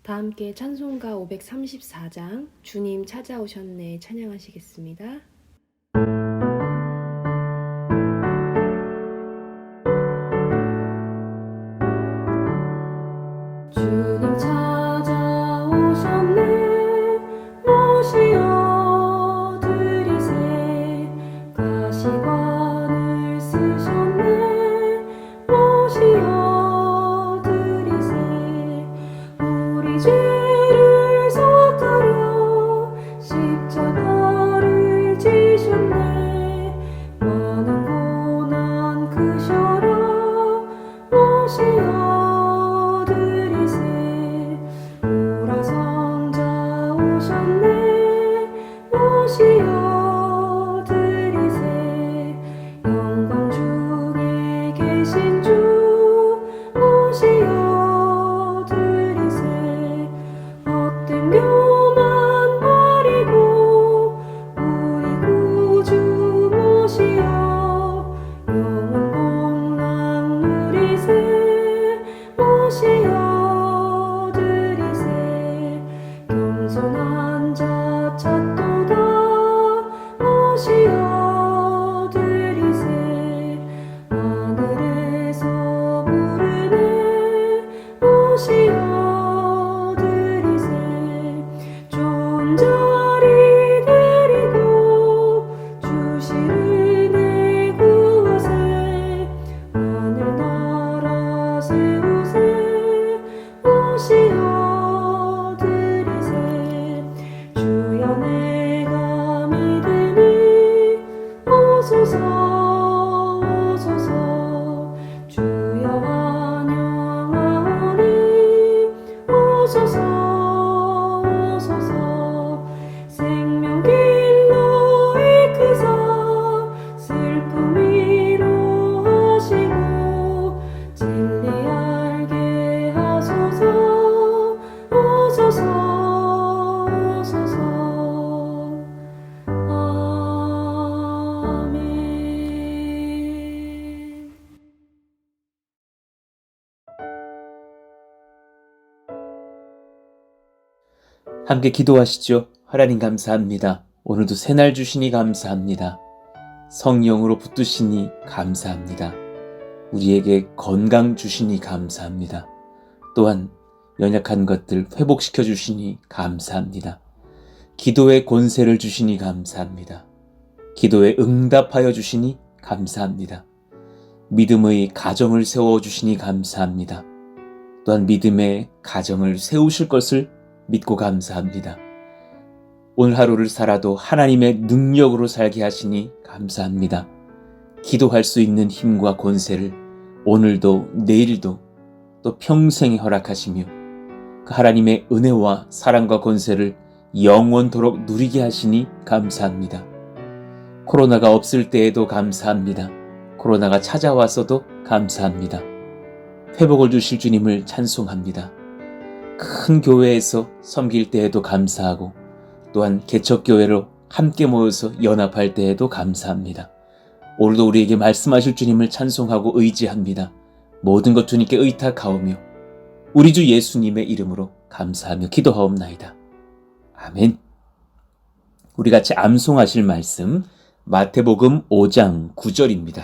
다 함께 찬송가 534장 주님 찾아오셨네 찬양하시겠습니다. 주님 찾아오셨네 모시어 드리세 가시관을 쓰셨네 모시어 드리세 우리 죄를 삭하려 십자가를 지셨네 많은 고난 크셔라 모시어 모시어 드리세 영광 중에 계신 주 모시어 드리세 헛된 묘만 버리고 우리 구주 모시어 영원 복락 누리세 모시어 드리세 겸손한 자 찾도다 모시어 드리세 하늘에서 부르네 모시어 드리세 좋은 자리 데리고 주실 은혜 구하세 하늘나라 세우세 모시어 드리세 주여 내가 믿으니 오소서 오소서 주여 환영하오니 오소서 오소서 생명길로 이끄사 슬픔 위로하시고 진리 알게 하소서 오소서 오소서 아멘. 함께 기도하시죠. 하나님 감사합니다. 오늘도 새날 주시니 감사합니다. 성령으로 붙드시니 감사합니다. 우리에게 건강 주시니 감사합니다. 또한 연약한 것들 회복시켜 주시니 감사합니다. 기도의 권세를 주시니 감사합니다. 기도에 응답하여 주시니 감사합니다. 믿음의 가정을 세워주시니 감사합니다. 또한 믿음의 가정을 세우실 것을 믿고 감사합니다. 오늘 하루를 살아도 하나님의 능력으로 살게 하시니 감사합니다. 기도할 수 있는 힘과 권세를 오늘도 내일도 또 평생에 허락하시며 그 하나님의 은혜와 사랑과 권세를 영원토록 누리게 하시니 감사합니다. 코로나가 없을 때에도 감사합니다. 코로나가 찾아왔어도 감사합니다. 회복을 주실 주님을 찬송합니다. 큰 교회에서 섬길 때에도 감사하고 또한 개척교회로 함께 모여서 연합할 때에도 감사합니다. 오늘도 우리에게 말씀하실 주님을 찬송하고 의지합니다. 모든 것 주님께 의탁하오며 우리 주 예수님의 이름으로 감사하며 기도하옵나이다. 아멘. 우리 같이 암송하실 말씀 마태복음 5장 9절입니다.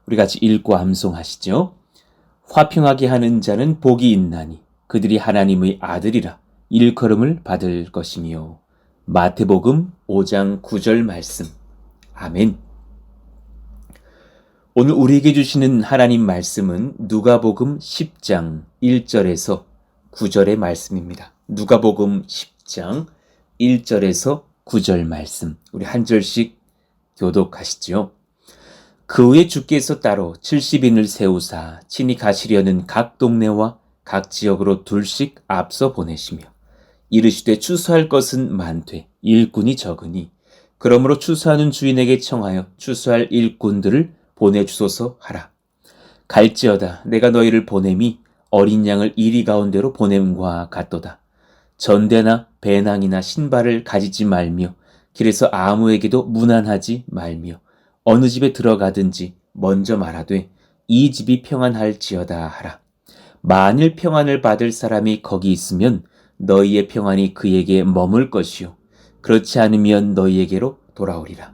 우리 같이 읽고 암송하시죠. 화평하게 하는 자는 복이 있나니 그들이 하나님의 아들이라 일컬음을 받을 것이며. 마태복음 5장 9절 말씀. 아멘. 오늘 우리에게 주시는 하나님 말씀은 누가복음 10장 1절에서 9절의 말씀입니다. 누가복음 10장 1절에서 9절 말씀. 우리 한 절씩 교독하시죠. 그 후에 주께서 따로 70인을 세우사 친히 가시려는 각 동네와 각 지역으로 둘씩 앞서 보내시며 이르시되 추수할 것은 많되 일꾼이 적으니 그러므로 추수하는 주인에게 청하여 추수할 일꾼들을 보내주소서 하라. 갈지어다 내가 너희를 보냄이 어린 양을 이리 가운데로 보냄과 같도다. 전대나 배낭이나 신발을 가지지 말며 길에서 아무에게도 문안하지 말며 어느 집에 들어가든지 먼저 말하되 이 집이 평안할지어다 하라. 만일 평안을 받을 사람이 거기 있으면 너희의 평안이 그에게 머물 것이요 그렇지 않으면 너희에게로 돌아오리라.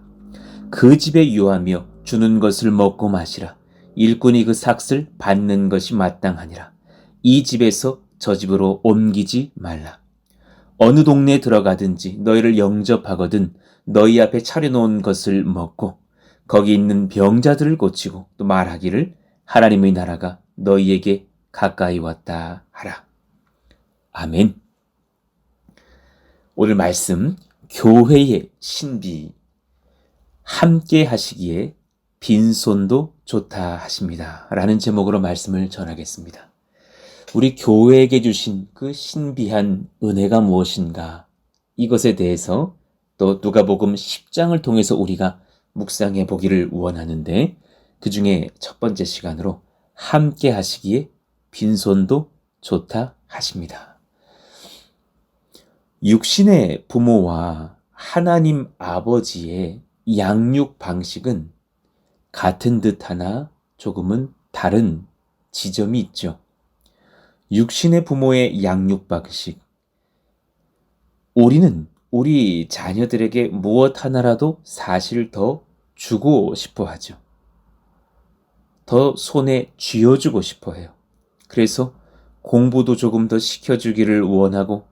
그 집에 유하며 주는 것을 먹고 마시라. 일꾼이 그 삭을 받는 것이 마땅하니라. 이 집에서 저 집으로 옮기지 말라. 어느 동네에 들어가든지 너희를 영접하거든 너희 앞에 차려놓은 것을 먹고 거기 있는 병자들을 고치고 또 말하기를 하나님의 나라가 너희에게 가까이 왔다 하라. 아멘. 오늘 말씀 교회의 신비 함께 하시기에 빈손도 좋다 하십니다 라는 제목으로 말씀을 전하겠습니다. 우리 교회에게 주신 그 신비한 은혜가 무엇인가, 이것에 대해서 또 누가복음 10장을 통해서 우리가 묵상해 보기를 원하는데, 그 중에 첫 번째 시간으로 함께 하시기에 빈손도 좋다 하십니다. 육신의 부모와 하나님 아버지의 양육 방식은 같은 듯 하나 조금은 다른 지점이 있죠. 육신의 부모의 양육 방식. 우리는 우리 자녀들에게 무엇 하나라도 사실 더 주고 싶어 하죠. 더 손에 쥐어주고 싶어 해요. 그래서 공부도 조금 더 시켜주기를 원하고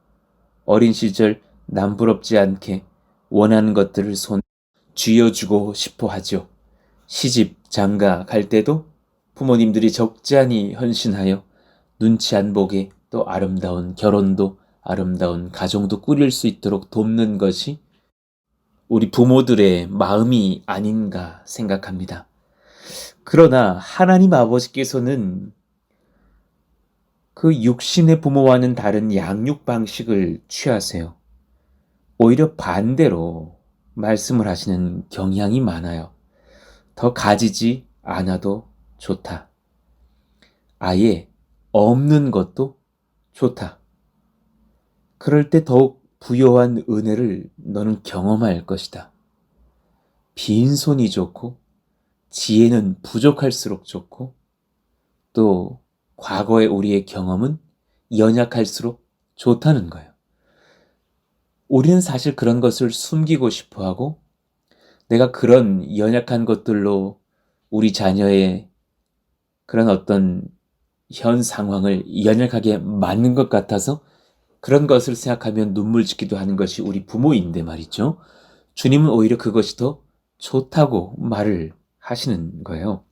어린 시절 남부럽지 않게 원하는 것들을 손에 쥐어주고 싶어 하죠. 시집, 장가 갈 때도 부모님들이 적잖이 헌신하여 눈치 안 보게 또 아름다운 결혼도 아름다운 가정도 꾸릴 수 있도록 돕는 것이 우리 부모들의 마음이 아닌가 생각합니다. 그러나 하나님 아버지께서는 그 육신의 부모와는 다른 양육 방식을 취하세요. 오히려 반대로 말씀을 하시는 경향이 많아요. 더 가지지 않아도 좋다. 아예 없는 것도 좋다. 그럴 때 더욱 부요한 은혜를 너는 경험할 것이다. 빈손이 좋고 지혜는 부족할수록 좋고 또 과거의 우리의 경험은 연약할수록 좋다는 거예요. 우리는 사실 그런 것을 숨기고 싶어하고 내가 그런 연약한 것들로 우리 자녀의 그런 어떤 현 상황을 연약하게 맞는 것 같아서 그런 것을 생각하면 눈물 짓기도 하는 것이 우리 부모인데 말이죠. 주님은 오히려 그것이 더 좋다고 말을 하시는 거예요.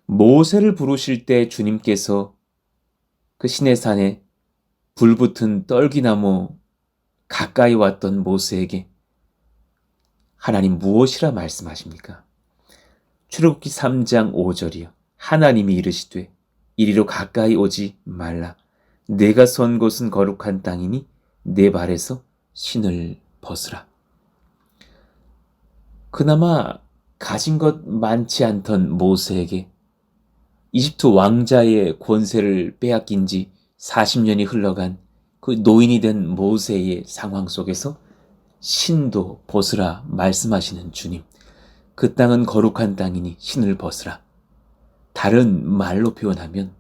모세를 부르실 때 주님께서 그 시내산에 불붙은 떨기나무 가까이 왔던 모세에게 하나님 무엇이라 말씀하십니까? 출애굽기 3장 5절이요. 하나님이 이르시되 이리로 가까이 오지 말라. 내가 선 곳은 거룩한 땅이니 내 발에서 신을 벗으라. 그나마 가진 것 많지 않던 모세에게 이집트 왕자의 권세를 빼앗긴 지 40년이 흘러간 그 노인이 된 모세의 상황 속에서 신도 벗으라 말씀하시는 주님. 그 땅은 거룩한 땅이니 신을 벗으라. 다른 말로 표현하면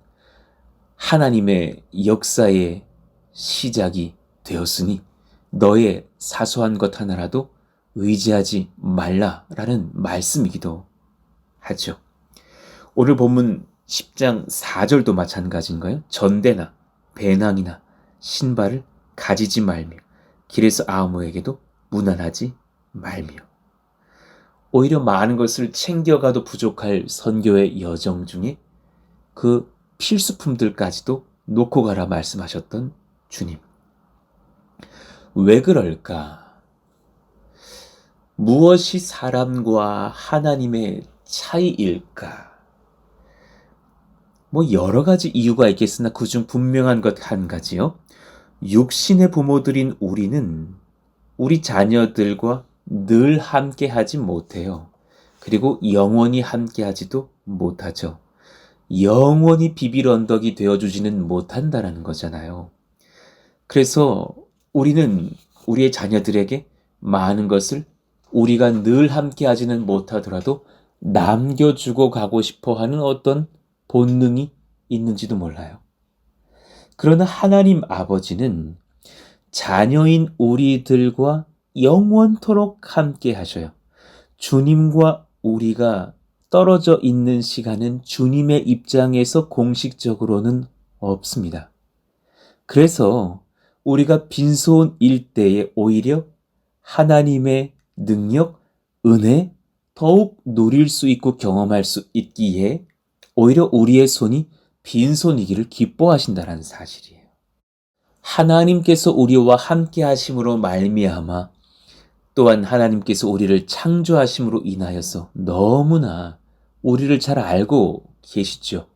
하나님의 역사의 시작이 되었으니 너의 사소한 것 하나라도 의지하지 말라라는 말씀이기도 하죠. 오늘 본문 10장 4절도 마찬가지인가요? 전대나 배낭이나 신발을 가지지 말며 길에서 아무에게도 무난하지 말며. 오히려 많은 것을 챙겨가도 부족할 선교의 여정 중에 그 필수품들까지도 놓고 가라 말씀하셨던 주님. 왜 그럴까? 무엇이 사람과 하나님의 차이일까? 여러 가지 이유가 있겠으나 그중 분명한 것 한 가지요. 육신의 부모들인 우리는 우리 자녀들과 늘 함께 하지 못해요. 그리고 영원히 함께 하지도 못하죠. 영원히 비빌 언덕이 되어주지는 못한다라는 거잖아요. 그래서 우리는 우리의 자녀들에게 많은 것을 우리가 늘 함께 하지는 못하더라도 남겨주고 가고 싶어 하는 어떤 본능이 있는지도 몰라요. 그러나 하나님 아버지는 자녀인 우리들과 영원토록 함께 하셔요. 주님과 우리가 떨어져 있는 시간은 주님의 입장에서 공식적으로는 없습니다. 그래서 우리가 빈손일 때에 오히려 하나님의 능력, 은혜 더욱 누릴 수 있고 경험할 수 있기에 오히려 우리의 손이 빈손이기를 기뻐하신다는 사실이에요. 하나님께서 우리와 함께 하심으로 말미암아 또한 하나님께서 우리를 창조하심으로 인하여서 너무나 우리를 잘 알고 계시죠.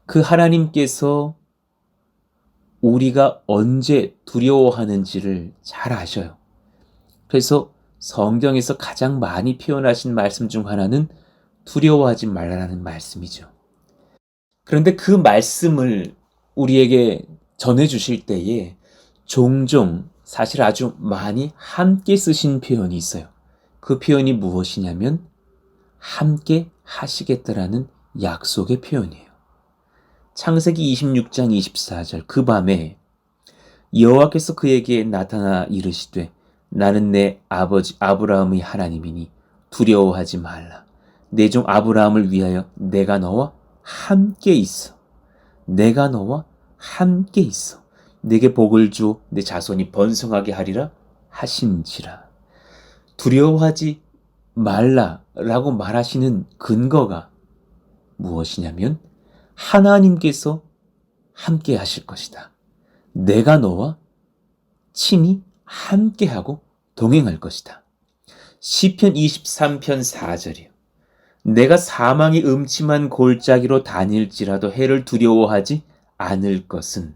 그 하나님께서 우리가 언제 두려워하는지를 잘 아셔요. 그래서 성경에서 가장 많이 표현하신 말씀 중 하나는 두려워하지 말라는 말씀이죠. 그런데 그 말씀을 우리에게 전해주실 때에 종종 사실 아주 많이 함께 쓰신 표현이 있어요. 그 표현이 무엇이냐면 함께 하시겠다라는 약속의 표현이에요. 창세기 26장 24절 그 밤에 여호와께서 그에게 나타나 이르시되 나는 내 아버지 아브라함의 하나님이니 두려워하지 말라. 내 종 아브라함을 위하여 내가 너와 함께 있어. 내가 너와 함께 있어. 내게 복을 주어 내 자손이 번성하게 하리라 하신지라. 두려워하지 말라라고 말하시는 근거가 무엇이냐면 하나님께서 함께 하실 것이다. 내가 너와 친히 함께하고 동행할 것이다. 시편 23편 4절이요. 내가 사망의 음침한 골짜기로 다닐지라도 해를 두려워하지 않을 것은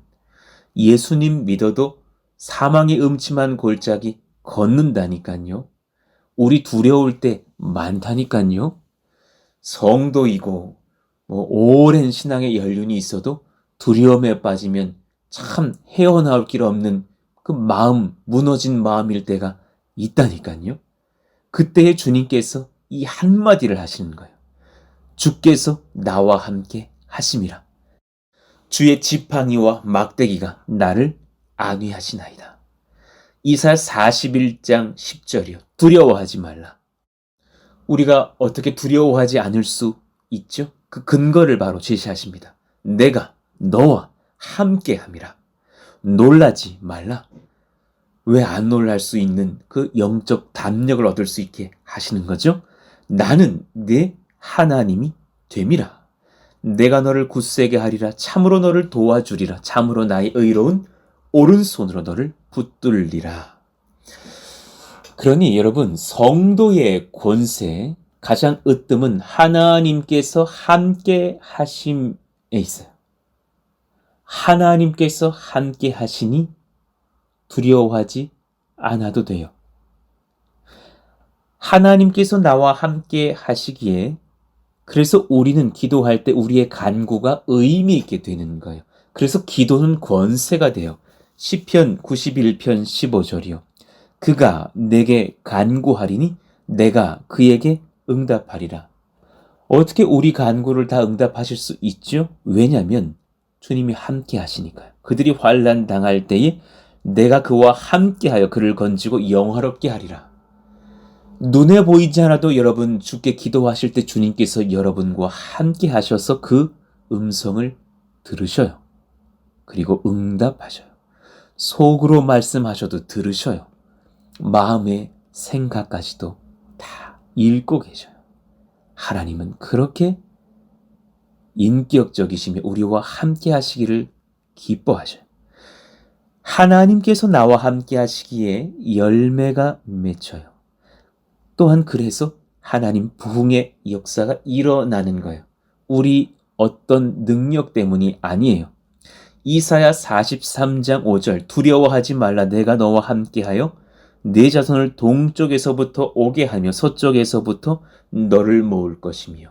예수님 믿어도 사망의 음침한 골짜기 걷는다니까요. 우리 두려울 때 많다니까요. 성도이고 오랜 신앙의 연륜이 있어도 두려움에 빠지면 참 헤어나올 길 없는 그 마음, 무너진 마음일 때가 있다니까요. 그때에 주님께서 이 한마디를 하시는 거예요. 주께서 나와 함께 하심이라. 주의 지팡이와 막대기가 나를 안위하시나이다. 이사야 41장 10절이요. 두려워하지 말라. 우리가 어떻게 두려워하지 않을 수 있죠? 그 근거를 바로 제시하십니다. 내가 너와 함께 함이라. 놀라지 말라. 왜 안 놀랄 수 있는 그 영적 담력을 얻을 수 있게 하시는 거죠? 나는 내 하나님이 됨이라. 내가 너를 굳세게 하리라. 참으로 너를 도와주리라. 참으로 나의 의로운 오른손으로 너를 붙들리라. 그러니 여러분, 성도의 권세 가장 으뜸은 하나님께서 함께 하심에 있어요. 하나님께서 함께 하시니 두려워하지 않아도 돼요. 하나님께서 나와 함께 하시기에 그래서 우리는 기도할 때 우리의 간구가 의미 있게 되는 거예요. 그래서 기도는 권세가 돼요. 시편 91편 15절이요. 그가 내게 간구하리니 내가 그에게 응답하리라. 어떻게 우리 간구를 다 응답하실 수 있죠? 왜냐하면 주님이 함께 하시니까요. 그들이 환난 당할 때에 내가 그와 함께하여 그를 건지고 영화롭게 하리라. 눈에 보이지 않아도 여러분 주께 기도하실 때 주님께서 여러분과 함께 하셔서 그 음성을 들으셔요. 그리고 응답하셔요. 속으로 말씀하셔도 들으셔요. 마음의 생각까지도 다 읽고 계셔요. 하나님은 그렇게 인격적이시며 우리와 함께 하시기를 기뻐하셔요. 하나님께서 나와 함께 하시기에 열매가 맺혀요. 또한 그래서 하나님 부흥의 역사가 일어나는 거예요. 우리 어떤 능력 때문이 아니에요. 이사야 43장 5절 두려워하지 말라 내가 너와 함께하여 내 자손을 동쪽에서부터 오게 하며 서쪽에서부터 너를 모을 것이며.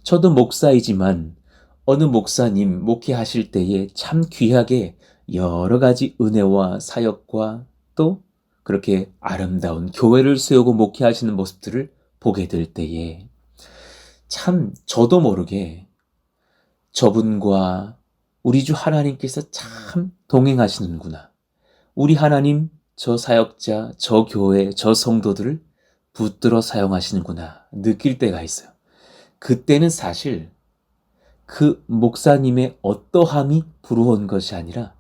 저도 목사이지만 어느 목사님 목회하실 때에 참 귀하게 여러 가지 은혜와 사역과 또 그렇게 아름다운 교회를 세우고 목회하시는 모습들을 보게 될 때에 참 저도 모르게 저분과 우리 주 하나님께서 참 동행하시는구나. 우리 하나님, 저 사역자, 저 교회, 저 성도들을 붙들어 사용하시는구나 느낄 때가 있어요. 그때는 사실 그 목사님의 어떠함이 부러운 것이 아니라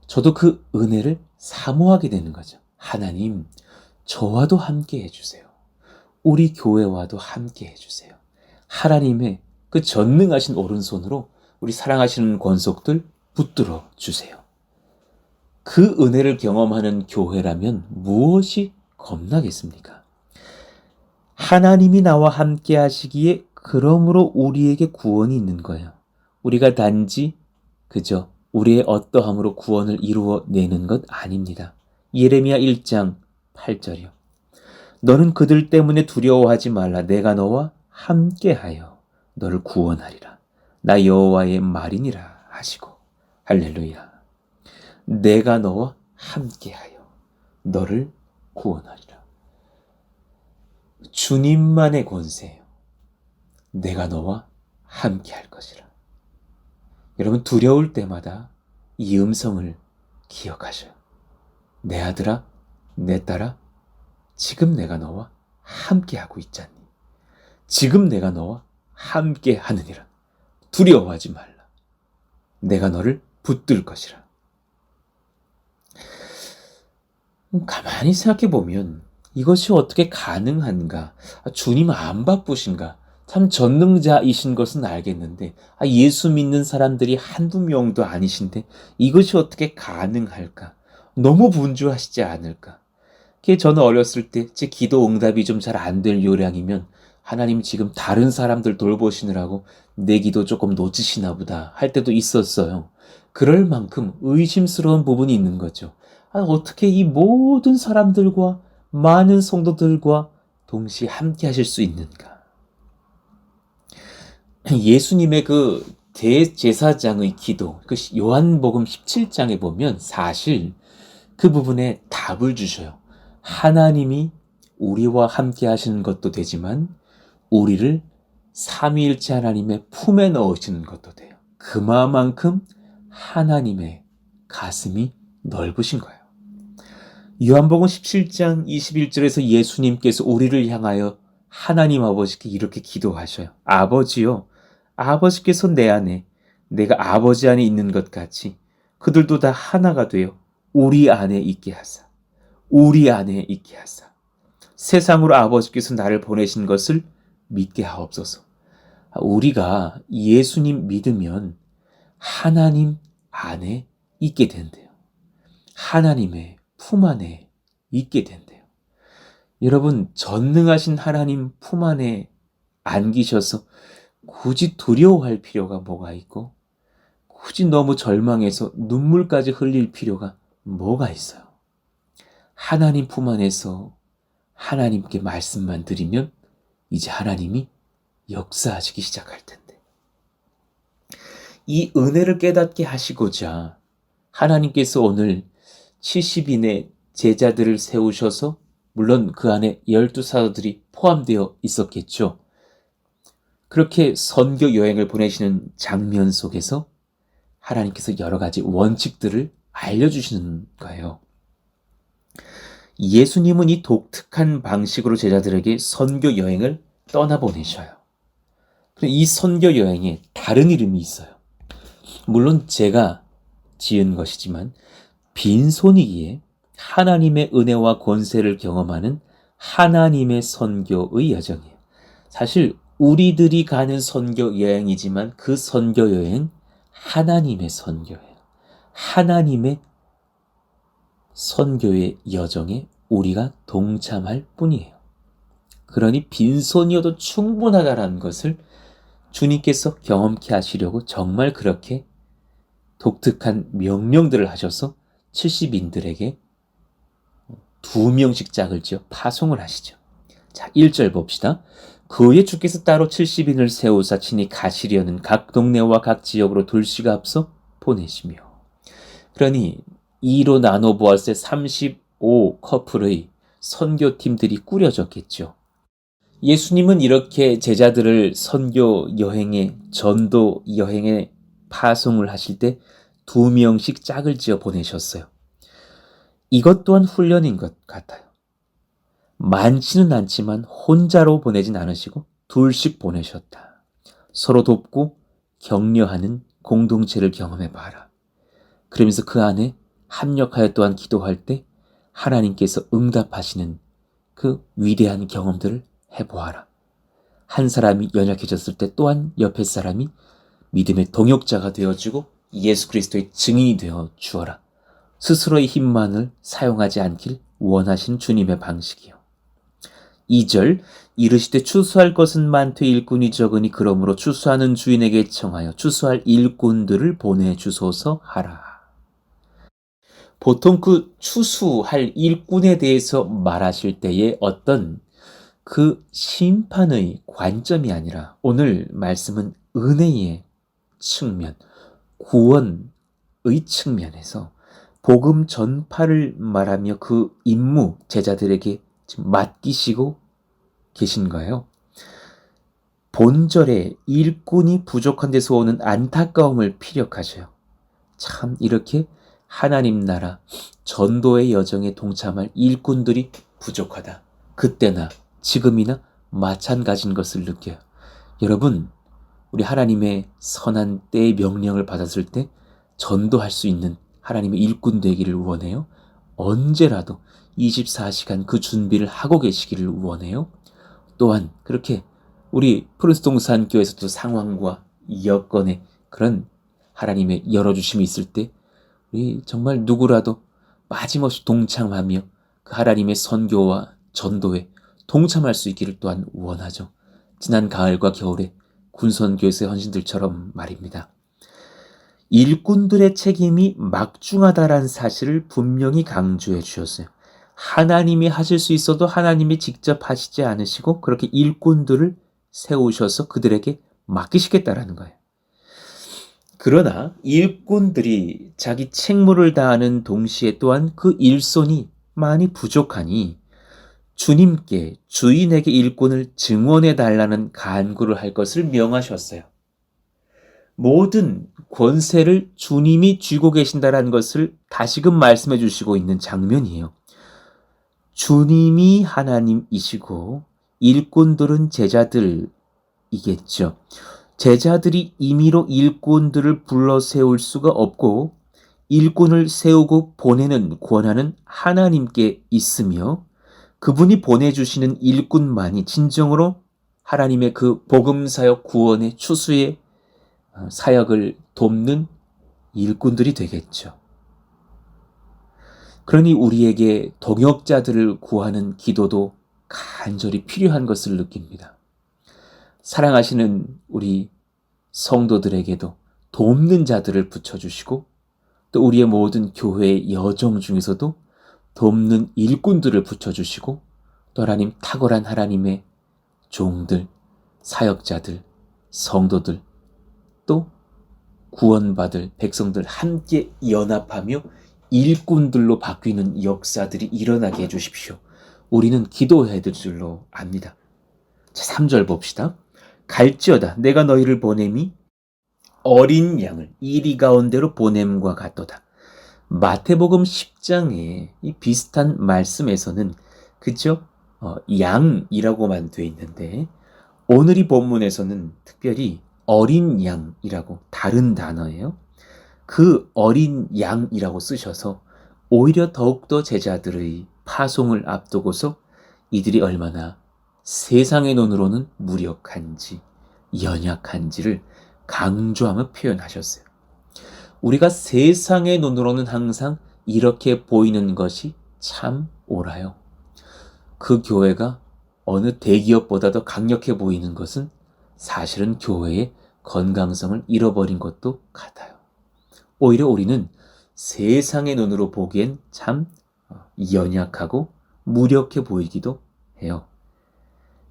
저도 그 은혜를 사모하게 되는 거죠. 하나님, 저와도 함께 해주세요. 우리 교회와도 함께 해주세요. 하나님의 그 전능하신 오른손으로 우리 사랑하시는 권속들 붙들어 주세요. 그 은혜를 경험하는 교회라면 무엇이 겁나겠습니까? 하나님이 나와 함께 하시기에 그러므로 우리에게 구원이 있는 거예요. 우리가 단지 그저 우리의 어떠함으로 구원을 이루어내는 것 아닙니다. 예레미야 1장 8절이요. 너는 그들 때문에 두려워하지 말라. 내가 너와 함께하여 너를 구원하리라. 나 여호와의 말이니라 하시고. 할렐루야. 내가 너와 함께하여 너를 구원하리라. 주님만의 권세예요. 내가 너와 함께할 것이라. 여러분 두려울 때마다 이 음성을 기억하셔요. 내 아들아, 내 딸아, 지금 내가 너와 함께하고 있잖니. 지금 내가 너와 함께하느니라. 두려워하지 말라. 내가 너를 붙들 것이라. 가만히 생각해 보면 이것이 어떻게 가능한가? 주님 안 바쁘신가? 참 전능자이신 것은 알겠는데 예수 믿는 사람들이 한두 명도 아니신데 이것이 어떻게 가능할까? 너무 분주하시지 않을까? 저는 어렸을 때 제 기도 응답이 좀 잘 안 될 요량이면 하나님 지금 다른 사람들 돌보시느라고 내 기도 조금 놓치시나 보다 할 때도 있었어요. 그럴 만큼 의심스러운 부분이 있는 거죠. 어떻게 이 모든 사람들과 많은 성도들과 동시에 함께 하실 수 있는가? 예수님의 그 대제사장의 기도, 그 요한복음 17장에 보면 사실 그 부분에 답을 주셔요. 하나님이 우리와 함께 하시는 것도 되지만 우리를 삼위일체 하나님의 품에 넣으시는 것도 돼요. 그만큼 하나님의 가슴이 넓으신 거예요. 요한복음 17장 21절에서 예수님께서 우리를 향하여 하나님 아버지께 이렇게 기도하셔요. 아버지요, 아버지께서 내 안에 내가 아버지 안에 있는 것 같이 그들도 다 하나가 되어 우리 안에 있게 하사, 우리 안에 있게 하사, 세상으로 아버지께서 나를 보내신 것을 믿게 하옵소서. 우리가 예수님 믿으면 하나님 안에 있게 된대요. 하나님의 품 안에 있게 된대요. 여러분, 전능하신 하나님 품 안에 안기셔서 굳이 두려워할 필요가 뭐가 있고 굳이 너무 절망해서 눈물까지 흘릴 필요가 뭐가 있어요. 하나님 품 안에서 하나님께 말씀만 드리면 이제 하나님이 역사하시기 시작할 텐데, 이 은혜를 깨닫게 하시고자 하나님께서 오늘 70인의 제자들을 세우셔서, 물론 그 안에 12사도들이 포함되어 있었겠죠. 그렇게 선교 여행을 보내시는 장면 속에서 하나님께서 여러 가지 원칙들을 알려주시는 거예요. 예수님은 이 독특한 방식으로 제자들에게 선교 여행을 떠나보내셔요. 이 선교 여행에 다른 이름이 있어요. 물론 제가 지은 것이지만 빈손이기에 하나님의 은혜와 권세를 경험하는 하나님의 선교의 여정이에요. 사실 우리들이 가는 선교 여행이지만 그 선교 여행은 하나님의 선교예요. 하나님의 선교의 여정에 우리가 동참할 뿐이에요. 그러니 빈손이어도 충분하다는 것을 주님께서 경험케 하시려고 정말 그렇게 독특한 명령들을 하셔서 70인들에게 2명씩 짝을 지어 파송을 하시죠. 자, 1절 봅시다. 그 후에 주께서 따로 70인을 세우사 친히 가시려는 각 동네와 각 지역으로 둘씩 앞서 보내시며. 그러니 2로 나눠 보았을 때 35 커플의 선교팀들이 꾸려졌겠죠. 예수님은 이렇게 제자들을 선교 여행에, 전도 여행에 파송을 하실 때 2명씩 짝을 지어 보내셨어요. 이것 또한 훈련인 것 같아요. 많지는 않지만 혼자로 보내진 않으시고 둘씩 보내셨다. 서로 돕고 격려하는 공동체를 경험해 봐라. 그러면서 그 안에 합력하여 또한 기도할 때 하나님께서 응답하시는 그 위대한 경험들을 해보아라. 한 사람이 연약해졌을 때 또한 옆에 사람이 믿음의 동역자가 되어주고 예수 그리스도의 증인이 되어 주어라. 스스로의 힘만을 사용하지 않길 원하신 주님의 방식이요. 2절 이르시되 추수할 것은 많되 일꾼이 적으니 그러므로 추수하는 주인에게 청하여 추수할 일꾼들을 보내주소서 하라. 보통 그 추수할 일꾼에 대해서 말하실 때에 어떤 그 심판의 관점이 아니라 오늘 말씀은 은혜의 측면, 구원의 측면에서 복음 전파를 말하며 그 임무 제자들에게 지금 맡기시고 계신 거예요. 본절에 일꾼이 부족한 데서 오는 안타까움을 피력하셔요. 참 이렇게 하나님 나라 전도의 여정에 동참할 일꾼들이 부족하다. 그때나 지금이나 마찬가지인 것을 느껴요. 여러분, 우리 하나님의 선한 때의 명령을 받았을 때 전도할 수 있는 하나님의 일꾼 되기를 원해요. 언제라도 24시간 그 준비를 하고 계시기를 원해요. 또한 그렇게 우리 프른스동산 교회에서도 상황과 여건에 그런 하나님의 열어주심이 있을 때 우리 정말 누구라도 빠짐없이 동참하며 그 하나님의 선교와 전도에 동참할 수 있기를 또한 원하죠. 지난 가을과 겨울에 군선교회에서의 헌신들처럼 말입니다. 일꾼들의 책임이 막중하다라는 사실을 분명히 강조해 주셨어요. 하나님이 하실 수 있어도 하나님이 직접 하시지 않으시고 그렇게 일꾼들을 세우셔서 그들에게 맡기시겠다라는 거예요. 그러나 일꾼들이 자기 책무를 다하는 동시에 또한 그 일손이 많이 부족하니 주님께 주인에게 일꾼을 증원해 달라는 간구를 할 것을 명하셨어요. 모든 권세를 주님이 쥐고 계신다는 것을 다시금 말씀해 주시고 있는 장면이에요. 주님이 하나님이시고 일꾼들은 제자들이겠죠. 제자들이 임의로 일꾼들을 불러 세울 수가 없고 일꾼을 세우고 보내는 권한은 하나님께 있으며 그분이 보내주시는 일꾼만이 진정으로 하나님의 그 복음사역 구원의 추수의 사역을 돕는 일꾼들이 되겠죠. 그러니 우리에게 동역자들을 구하는 기도도 간절히 필요한 것을 느낍니다. 사랑하시는 우리 성도들에게도 돕는 자들을 붙여주시고 또 우리의 모든 교회의 여정 중에서도 돕는 일꾼들을 붙여주시고 또 하나님 탁월한 하나님의 종들, 사역자들, 성도들 또 구원받을 백성들 함께 연합하며 일꾼들로 바뀌는 역사들이 일어나게 해주십시오. 우리는 기도해야 될 줄로 압니다. 자, 3절 봅시다. 갈지어다 내가 너희를 보냄이 어린 양을 이리 가운데로 보냄과 같도다. 마태복음 10장에 이 비슷한 말씀에서는 그죠? 양이라고만 돼 있는데 오늘 이 본문에서는 특별히 어린 양이라고 다른 단어예요. 그 어린 양이라고 쓰셔서 오히려 더욱더 제자들의 파송을 앞두고서 이들이 얼마나 세상의 눈으로는 무력한지 연약한지를 강조하며 표현하셨어요. 우리가 세상의 눈으로는 항상 이렇게 보이는 것이 참 옳아요. 그 교회가 어느 대기업보다도 강력해 보이는 것은 사실은 교회의 건강성을 잃어버린 것도 같아요. 오히려 우리는 세상의 눈으로 보기엔 참 연약하고 무력해 보이기도 해요.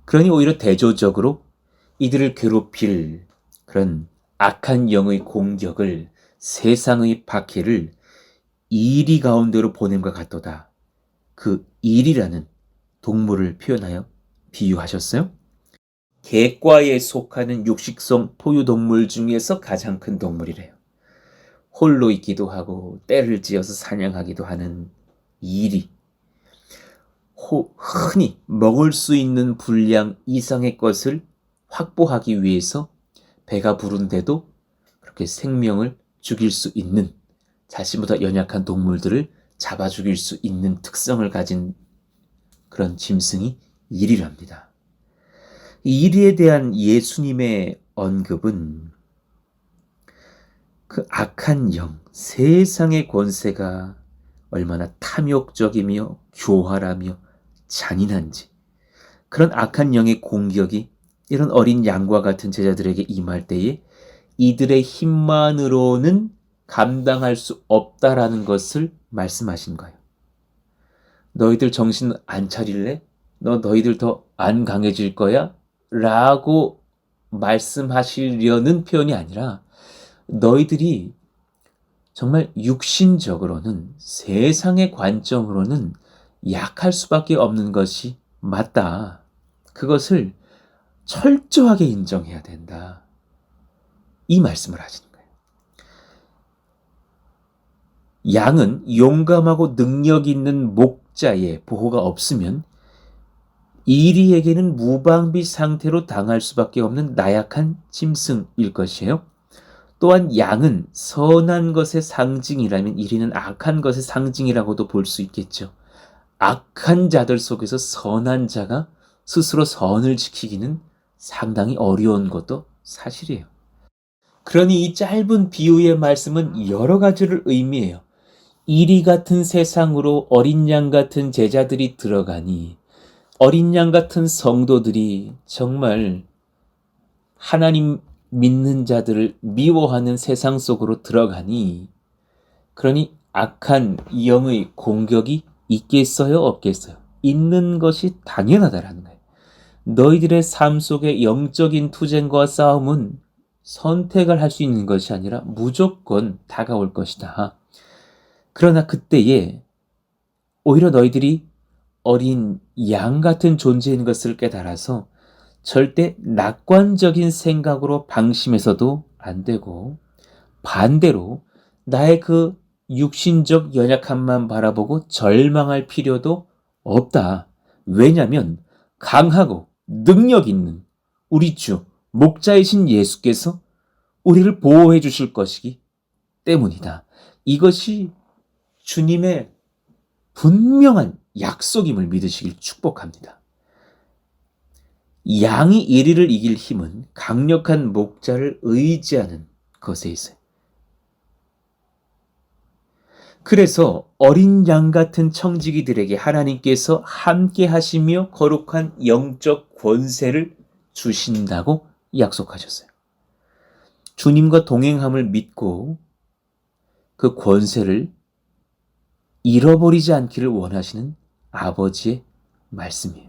그러니 오히려 대조적으로 이들을 괴롭힐 그런 악한 영의 공격을 세상의 박해를 이리 가운데로 보냄과 같도다. 그 일이라는 동물을 표현하여 비유하셨어요. 개과에 속하는 육식성 포유동물 중에서 가장 큰 동물이래요. 홀로 있기도 하고 떼를 지어서 사냥하기도 하는 일이 흔히 먹을 수 있는 분량 이상의 것을 확보하기 위해서 배가 부른데도 그렇게 생명을 죽일 수 있는, 자신보다 연약한 동물들을 잡아 죽일 수 있는 특성을 가진 그런 짐승이 이리랍니다. 이 이리에 대한 예수님의 언급은 그 악한 영, 세상의 권세가 얼마나 탐욕적이며 교활하며 잔인한지, 그런 악한 영의 공격이 이런 어린 양과 같은 제자들에게 임할 때에 이들의 힘만으로는 감당할 수 없다라는 것을 말씀하신 거예요. 너희들 정신 안 차릴래? 너희들 더 안 강해질 거야? 라고 말씀하시려는 표현이 아니라, 너희들이 정말 육신적으로는, 세상의 관점으로는 약할 수밖에 없는 것이 맞다. 그것을 철저하게 인정해야 된다. 이 말씀을 하시는 거예요. 양은 용감하고 능력 있는 목자의 보호가 없으면 이리에게는 무방비 상태로 당할 수밖에 없는 나약한 짐승일 것이에요. 또한 양은 선한 것의 상징이라면 이리는 악한 것의 상징이라고도 볼 수 있겠죠. 악한 자들 속에서 선한 자가 스스로 선을 지키기는 상당히 어려운 것도 사실이에요. 그러니 이 짧은 비유의 말씀은 여러 가지를 의미해요. 이리 같은 세상으로 어린 양 같은 제자들이 들어가니, 어린 양 같은 성도들이 정말 하나님 믿는 자들을 미워하는 세상 속으로 들어가니, 그러니 악한 영의 공격이 있겠어요, 없겠어요? 있는 것이 당연하다라는 거예요. 너희들의 삶 속의 영적인 투쟁과 싸움은 선택을 할 수 있는 것이 아니라 무조건 다가올 것이다. 그러나 그때에 오히려 너희들이 어린 양 같은 존재인 것을 깨달아서 절대 낙관적인 생각으로 방심해서도 안 되고, 반대로 나의 그 육신적 연약함만 바라보고 절망할 필요도 없다. 왜냐하면 강하고 능력 있는 우리 주 목자이신 예수께서 우리를 보호해 주실 것이기 때문이다. 이것이 주님의 분명한 약속임을 믿으시길 축복합니다. 양이 이리를 이길 힘은 강력한 목자를 의지하는 것에 있어요. 그래서 어린 양 같은 청지기들에게 하나님께서 함께 하시며 거룩한 영적 권세를 주신다고 약속하셨어요. 주님과 동행함을 믿고 그 권세를 잃어버리지 않기를 원하시는 아버지의 말씀이에요.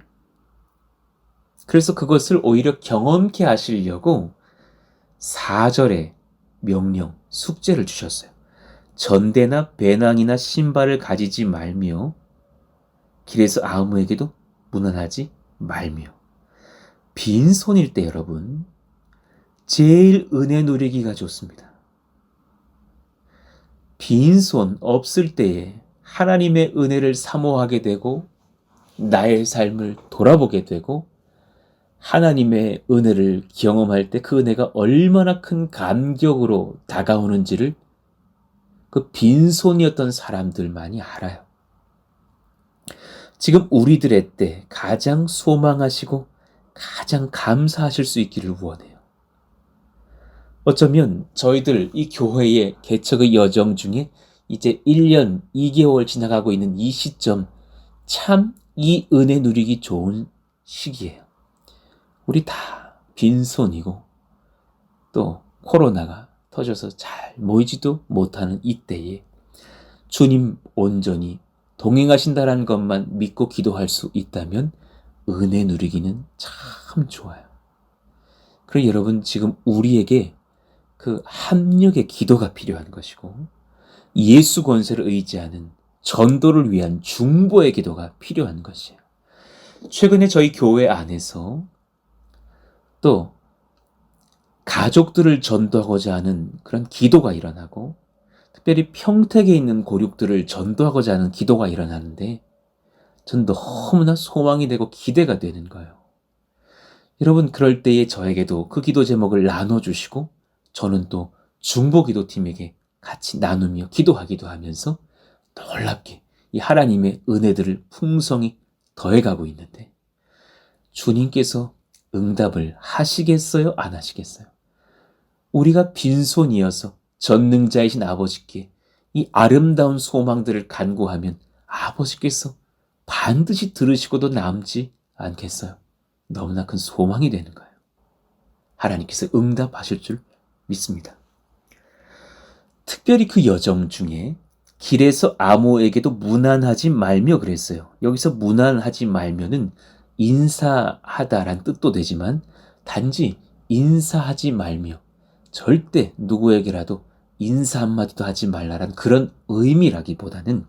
그래서 그것을 오히려 경험케 하시려고 4절의 명령, 숙제를 주셨어요. 전대나 배낭이나 신발을 가지지 말며 길에서 아무에게도 문안하지 말며. 빈손일 때 여러분, 제일 은혜 누리기가 좋습니다. 빈손 없을 때에 하나님의 은혜를 사모하게 되고, 나의 삶을 돌아보게 되고, 하나님의 은혜를 경험할 때 그 은혜가 얼마나 큰 감격으로 다가오는지를 그 빈손이었던 사람들만이 알아요. 지금 우리들의 때 가장 소망하시고 가장 감사하실 수 있기를 원해요. 어쩌면 저희들 이 교회의 개척의 여정 중에 이제 1년 2개월 지나가고 있는 이 시점, 참 이 은혜 누리기 좋은 시기예요. 우리 다 빈손이고 또 코로나가 터져서 잘 모이지도 못하는 이때에 주님 온전히 동행하신다는 것만 믿고 기도할 수 있다면 은혜 누리기는 참 좋아요. 그리고 여러분, 지금 우리에게 그 합력의 기도가 필요한 것이고, 예수 권세를 의지하는 전도를 위한 중보의 기도가 필요한 것이에요. 최근에 저희 교회 안에서 또 가족들을 전도하고자 하는 그런 기도가 일어나고, 특별히 평택에 있는 고륙들을 전도하고자 하는 기도가 일어나는데 전 너무나 소망이 되고 기대가 되는 거예요. 여러분, 그럴 때에 저에게도 그 기도 제목을 나눠주시고 저는 또 중보기도팀에게 같이 나누며 기도하기도 하면서 놀랍게 이 하나님의 은혜들을 풍성히 더해가고 있는데 주님께서 응답을 하시겠어요? 안 하시겠어요? 우리가 빈손이어서 전능자이신 아버지께 이 아름다운 소망들을 간구하면 아버지께서 반드시 들으시고도 남지 않겠어요? 너무나 큰 소망이 되는 거예요. 하나님께서 응답하실 줄 믿습니다. 특별히 그 여정 중에 길에서 아무에게도 무난하지 말며 그랬어요. 여기서 무난하지 말며는 인사하다란 뜻도 되지만 단지 인사하지 말며 절대 누구에게라도 인사 한마디도 하지 말라란 그런 의미라기보다는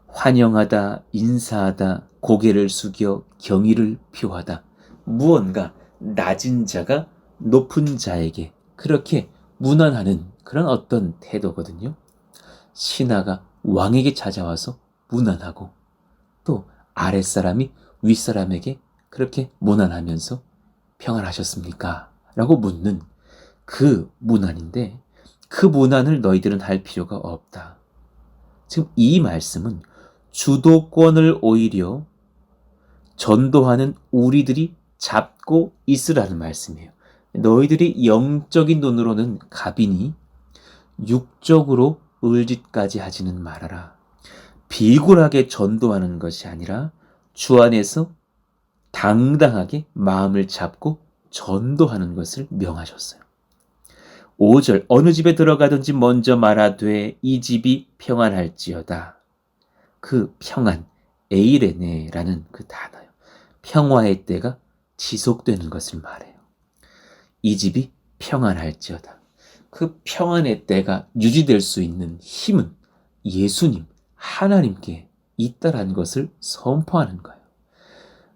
환영하다, 인사하다, 고개를 숙여 경의를 표하다, 무언가 낮은 자가 높은 자에게 그렇게 문안하는 그런 어떤 태도거든요. 신하가 왕에게 찾아와서 문안하고 또 아랫사람이 윗사람에게 그렇게 문안하면서 평안하셨습니까? 라고 묻는 그 문안인데 그 문안을 너희들은 할 필요가 없다. 지금 이 말씀은 주도권을 오히려 전도하는 우리들이 잡고 있으라는 말씀이에요. 너희들이 영적인 눈으로는 갑이니 육적으로 을짓까지 하지는 말아라. 비굴하게 전도하는 것이 아니라 주 안에서 당당하게 마음을 잡고 전도하는 것을 명하셨어요. 5절 어느 집에 들어가든지 먼저 말하되 이 집이 평안할지어다. 그 평안, 에이레네라는 그 단어요. 평화의 때가 지속되는 것을 말해요. 이 집이 평안할지어다. 그 평안의 때가 유지될 수 있는 힘은 예수님, 하나님께 있다라는 것을 선포하는 거예요.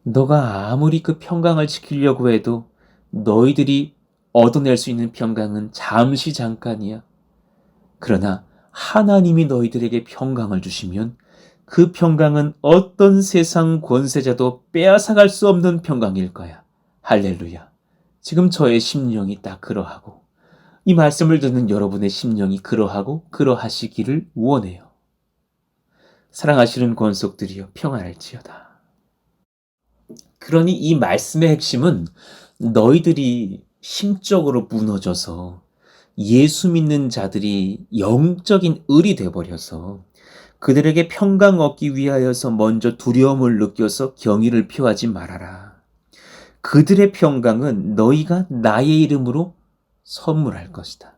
너가 아무리 그 평강을 지키려고 해도 너희들이 얻어낼 수 있는 평강은 잠시 잠깐이야. 그러나 하나님이 너희들에게 평강을 주시면 그 평강은 어떤 세상 권세자도 빼앗아갈 수 없는 평강일 거야. 할렐루야. 지금 저의 심령이 딱 그러하고 이 말씀을 듣는 여러분의 심령이 그러하고 그러하시기를 원해요. 사랑하시는 권속들이여 평안할지어다. 그러니 이 말씀의 핵심은 너희들이 심적으로 무너져서 예수 믿는 자들이 영적인 을이 돼버려서 그들에게 평강 얻기 위하여서 먼저 두려움을 느껴서 경의를 표하지 말아라. 그들의 평강은 너희가 나의 이름으로 선물할 것이다.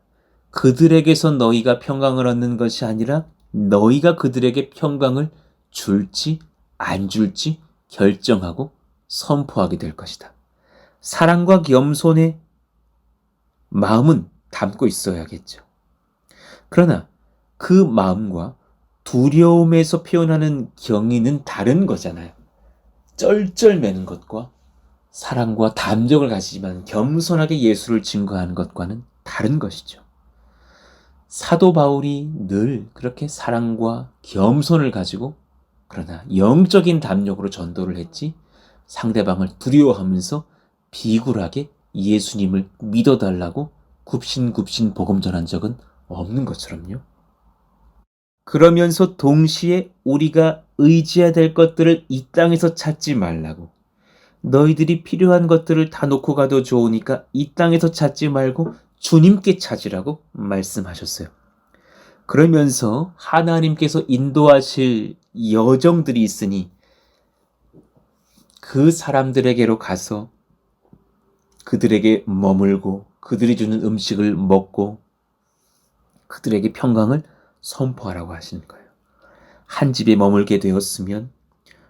그들에게서 너희가 평강을 얻는 것이 아니라 너희가 그들에게 평강을 줄지 안 줄지 결정하고 선포하게 될 것이다. 사랑과 겸손의 마음은 담고 있어야겠죠. 그러나 그 마음과 두려움에서 표현하는 경의는 다른 거잖아요. 쩔쩔매는 것과 사랑과 담력을 가지지만 겸손하게 예수를 증거하는 것과는 다른 것이죠. 사도 바울이 늘 그렇게 사랑과 겸손을 가지고 그러나 영적인 담력으로 전도를 했지 상대방을 두려워하면서 비굴하게 예수님을 믿어달라고 굽신굽신 복음 전한 적은 없는 것처럼요. 그러면서 동시에 우리가 의지해야 될 것들을 이 땅에서 찾지 말라고, 너희들이 필요한 것들을 다 놓고 가도 좋으니까 이 땅에서 찾지 말고 주님께 찾으라고 말씀하셨어요. 그러면서 하나님께서 인도하실 여정들이 있으니 그 사람들에게로 가서 그들에게 머물고 그들이 주는 음식을 먹고 그들에게 평강을 선포하라고 하시는 거예요. 한 집에 머물게 되었으면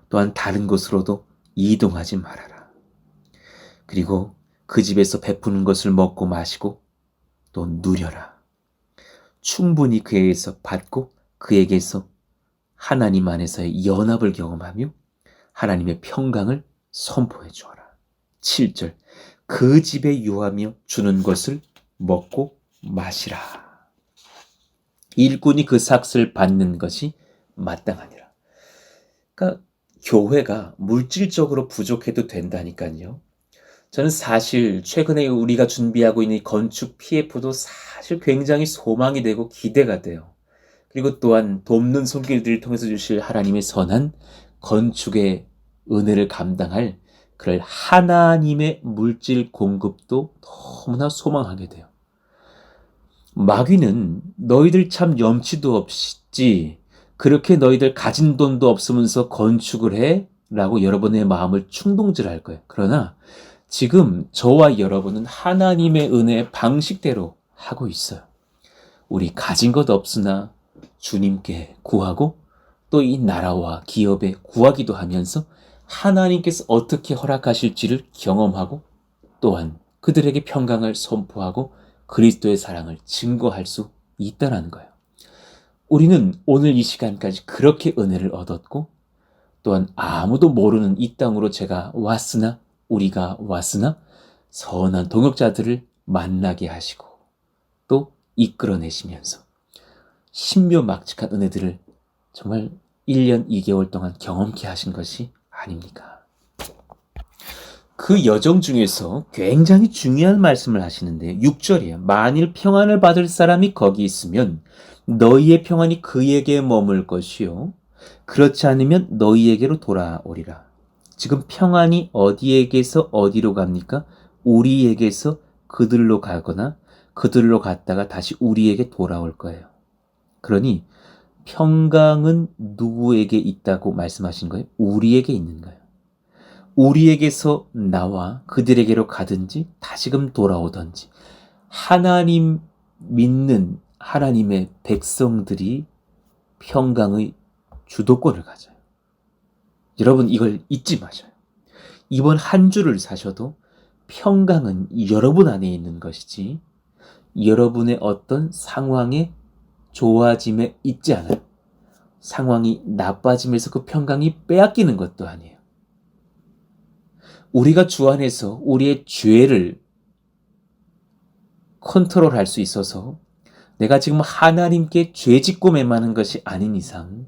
또한 다른 곳으로도 이동하지 말아라. 그리고 그 집에서 베푸는 것을 먹고 마시고 또 누려라. 충분히 그에게서 받고 그에게서 하나님 안에서의 연합을 경험하며 하나님의 평강을 선포해 주어라. 7절 그 집에 유하며 주는 것을 먹고 마시라. 일꾼이 그 삭슬 받는 것이 마땅하니라. 그러니까 교회가 물질적으로 부족해도 된다니까요. 저는 사실 최근에 우리가 준비하고 있는 이 건축 PF도 사실 굉장히 소망이 되고 기대가 돼요. 그리고 또한 돕는 손길들을 통해서 주실 하나님의 선한 건축의 은혜를 감당할 그럴 하나님의 물질 공급도 너무나 소망하게 돼요. 마귀는 너희들 참 염치도 없지, 그렇게 너희들 가진 돈도 없으면서 건축을 해? 라고 여러분의 마음을 충동질할 거예요. 그러나 지금 저와 여러분은 하나님의 은혜의 방식대로 하고 있어요. 우리 가진 것 없으나 주님께 구하고 또 이 나라와 기업에 구하기도 하면서 하나님께서 어떻게 허락하실지를 경험하고 또한 그들에게 평강을 선포하고 그리스도의 사랑을 증거할 수 있다는 거예요. 우리는 오늘 이 시간까지 그렇게 은혜를 얻었고 또한 아무도 모르는 이 땅으로 우리가 왔으나 선한 동역자들을 만나게 하시고 또 이끌어내시면서 신묘막측한 은혜들을 정말 1년 2개월 동안 경험케 하신 것이 아닙니까? 그 여정 중에서 굉장히 중요한 말씀을 하시는데 6절이에요. 만일 평안을 받을 사람이 거기 있으면 너희의 평안이 그에게 머물 것이요 그렇지 않으면 너희에게로 돌아오리라. 지금 평안이 어디에게서 어디로 갑니까? 우리에게서 그들로 가거나 그들로 갔다가 다시 우리에게 돌아올 거예요. 그러니 평강은 누구에게 있다고 말씀하신 거예요? 우리에게 있는 거예요. 우리에게서 나와 그들에게로 가든지 다시금 돌아오든지 하나님 믿는 하나님의 백성들이 평강의 주도권을 가져요. 여러분 이걸 잊지 마셔요. 이번 한 주를 사셔도 평강은 여러분 안에 있는 것이지 여러분의 어떤 상황의 좋아짐에 있지 않아요. 상황이 나빠짐에서 그 평강이 빼앗기는 것도 아니에요. 우리가 주 안에서 우리의 죄를 컨트롤할 수 있어서 내가 지금 하나님께 죄 짓고 매마는 것이 아닌 이상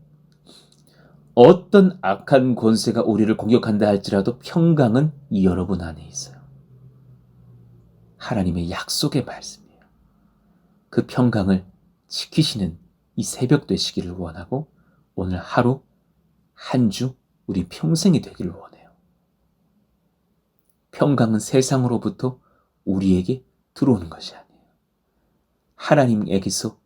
어떤 악한 권세가 우리를 공격한다 할지라도 평강은 여러분 안에 있어요. 하나님의 약속의 말씀이에요. 그 평강을 지키시는 이 새벽 되시기를 원하고 오늘 하루 한 주 우리 평생이 되기를 원해요. 평강은 세상으로부터 우리에게 들어오는 것이 아니에요. 하나님에게서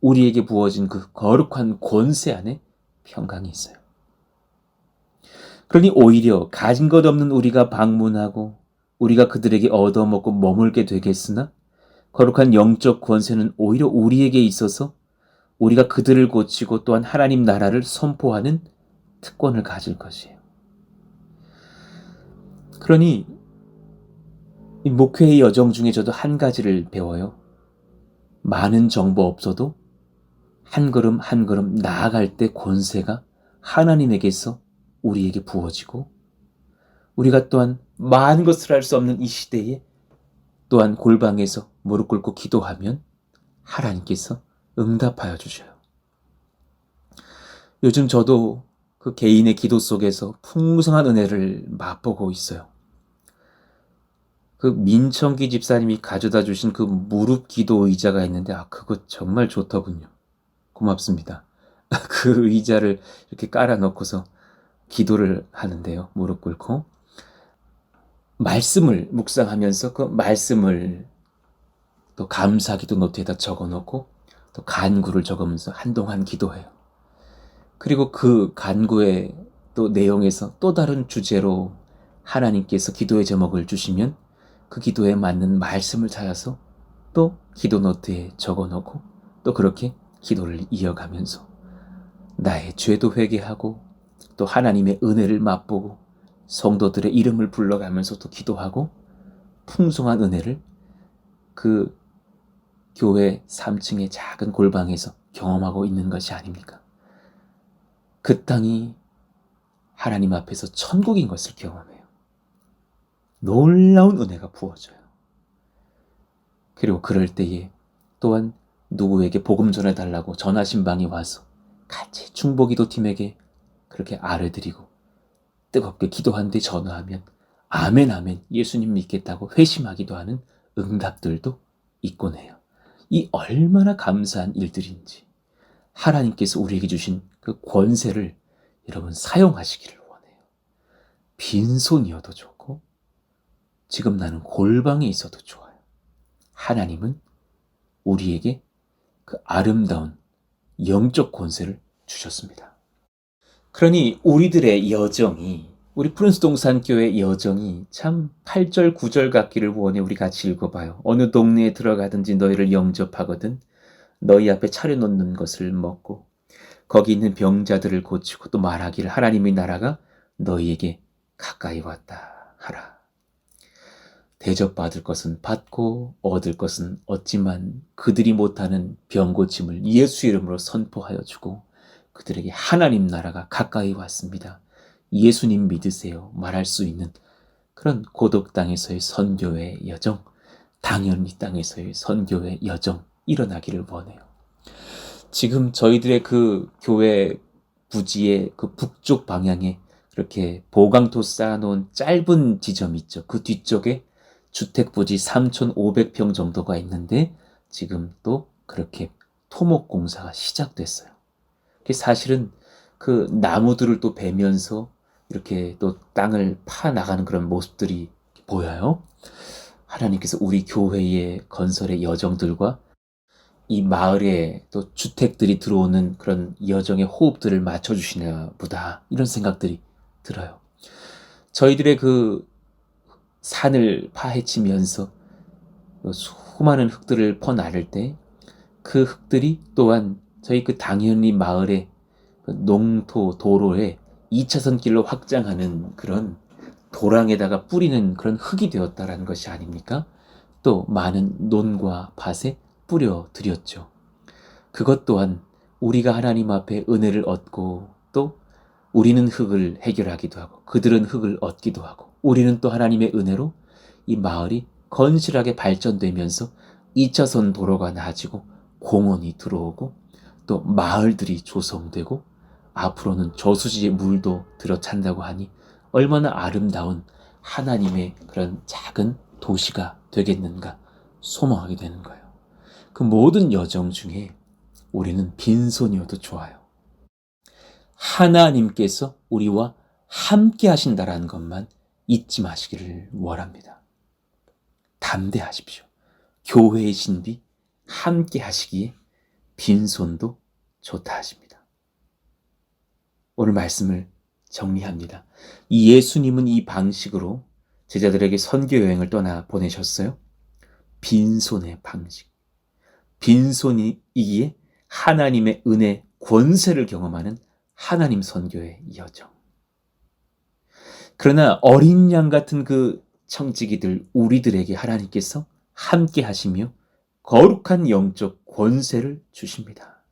우리에게 부어진 그 거룩한 권세 안에 평강이 있어요. 그러니 오히려 가진 것 없는 우리가 방문하고 우리가 그들에게 얻어먹고 머물게 되겠으나 거룩한 영적 권세는 오히려 우리에게 있어서 우리가 그들을 고치고 또한 하나님 나라를 선포하는 특권을 가질 것이에요. 그러니 이 목회의 여정 중에 저도 한 가지를 배워요. 많은 정보 없어도 한 걸음 한 걸음 나아갈 때 권세가 하나님에게서 우리에게 부어지고 우리가 또한 많은 것을 할 수 없는 이 시대에 또한 골방에서 무릎 꿇고 기도하면 하나님께서 응답하여 주셔요. 요즘 저도 그 개인의 기도 속에서 풍성한 은혜를 맛보고 있어요. 그 민청기 집사님이 가져다 주신 그 무릎 기도 의자가 있는데 그거 정말 좋더군요. 고맙습니다. 그 의자를 이렇게 깔아놓고서 기도를 하는데요. 무릎 꿇고 말씀을 묵상하면서 그 말씀을 또 감사기도 노트에다 적어놓고 또 간구를 적으면서 한동안 기도해요. 그리고 그 간구의 또 내용에서 또 다른 주제로 하나님께서 기도의 제목을 주시면 그 기도에 맞는 말씀을 찾아서 또 기도 노트에 적어놓고 또 그렇게 기도를 이어가면서 나의 죄도 회개하고 또 하나님의 은혜를 맛보고 성도들의 이름을 불러가면서 또 기도하고 풍성한 은혜를 그 교회 3층의 작은 골방에서 경험하고 있는 것이 아닙니까? 그 땅이 하나님 앞에서 천국인 것을 경험해요. 놀라운 은혜가 부어져요. 그리고 그럴 때에 또한 누구에게 복음 전해달라고 전하신방이 와서 같이 중보기도 팀에게 그렇게 아뢰드리고 뜨겁게 기도한 뒤 전화하면 아멘 아멘 예수님 믿겠다고 회심하기도 하는 응답들도 있곤 해요. 이 얼마나 감사한 일들인지 하나님께서 우리에게 주신 그 권세를 여러분 사용하시기를 원해요. 빈손이어도 좋고 지금 나는 골방에 있어도 좋아요. 하나님은 우리에게 그 아름다운 영적 권세를 주셨습니다. 그러니 우리들의 여정이 우리 푸른수동산 교회 여정이 참 8절 9절 같기를 원해 우리 같이 읽어봐요. 어느 동네에 들어가든지 너희를 영접하거든 너희 앞에 차려놓는 것을 먹고 거기 있는 병자들을 고치고 또 말하기를 하나님의 나라가 너희에게 가까이 왔다 하라. 대접받을 것은 받고 얻을 것은 얻지만 그들이 못하는 병 고침을 예수 이름으로 선포하여 주고 그들에게 하나님 나라가 가까이 왔습니다. 예수님 믿으세요 말할 수 있는 그런 고독 땅에서의 선교의 여정, 당연히 땅에서의 선교의 여정 일어나기를 원해요. 지금 저희들의 그 교회 부지의 그 북쪽 방향에 그렇게 보강토 쌓아놓은 짧은 지점 있죠. 그 뒤쪽에 주택부지 3,500평 정도가 있는데 지금 또 그렇게 토목공사가 시작됐어요. 사실은 그 나무들을 또 베면서 이렇게 또 땅을 파 나가는 그런 모습들이 보여요. 하나님께서 우리 교회의 건설의 여정들과 이 마을에 또 주택들이 들어오는 그런 여정의 호흡들을 맞춰주시나 보다 이런 생각들이 들어요. 저희들의 그 산을 파헤치면서 수많은 흙들을 퍼나를 때 그 흙들이 또한 저희 그 당연히 마을의 농토 도로에 2차선 길로 확장하는 그런 도랑에다가 뿌리는 그런 흙이 되었다라는 것이 아닙니까? 또 많은 논과 밭에 뿌려 드렸죠. 그것 또한 우리가 하나님 앞에 은혜를 얻고 또 우리는 흙을 해결하기도 하고 그들은 흙을 얻기도 하고 우리는 또 하나님의 은혜로 이 마을이 건실하게 발전되면서 2차선 도로가 나아지고 공원이 들어오고 또 마을들이 조성되고 앞으로는 저수지의 물도 들어찬다고 하니 얼마나 아름다운 하나님의 그런 작은 도시가 되겠는가 소망하게 되는 거예요. 그 모든 여정 중에 우리는 빈손이어도 좋아요. 하나님께서 우리와 함께 하신다라는 것만 잊지 마시기를 원합니다. 담대하십시오. 교회의 신비 함께 하시기에 빈손도 좋다 하십니다. 오늘 말씀을 정리합니다. 예수님은 이 방식으로 제자들에게 선교 여행을 떠나 보내셨어요. 빈손의 방식. 빈손이기에 하나님의 은혜, 권세를 경험하는 하나님 선교의 여정. 그러나 어린 양 같은 그 청지기들 우리들에게 하나님께서 함께 하시며 거룩한 영적 권세를 주십니다.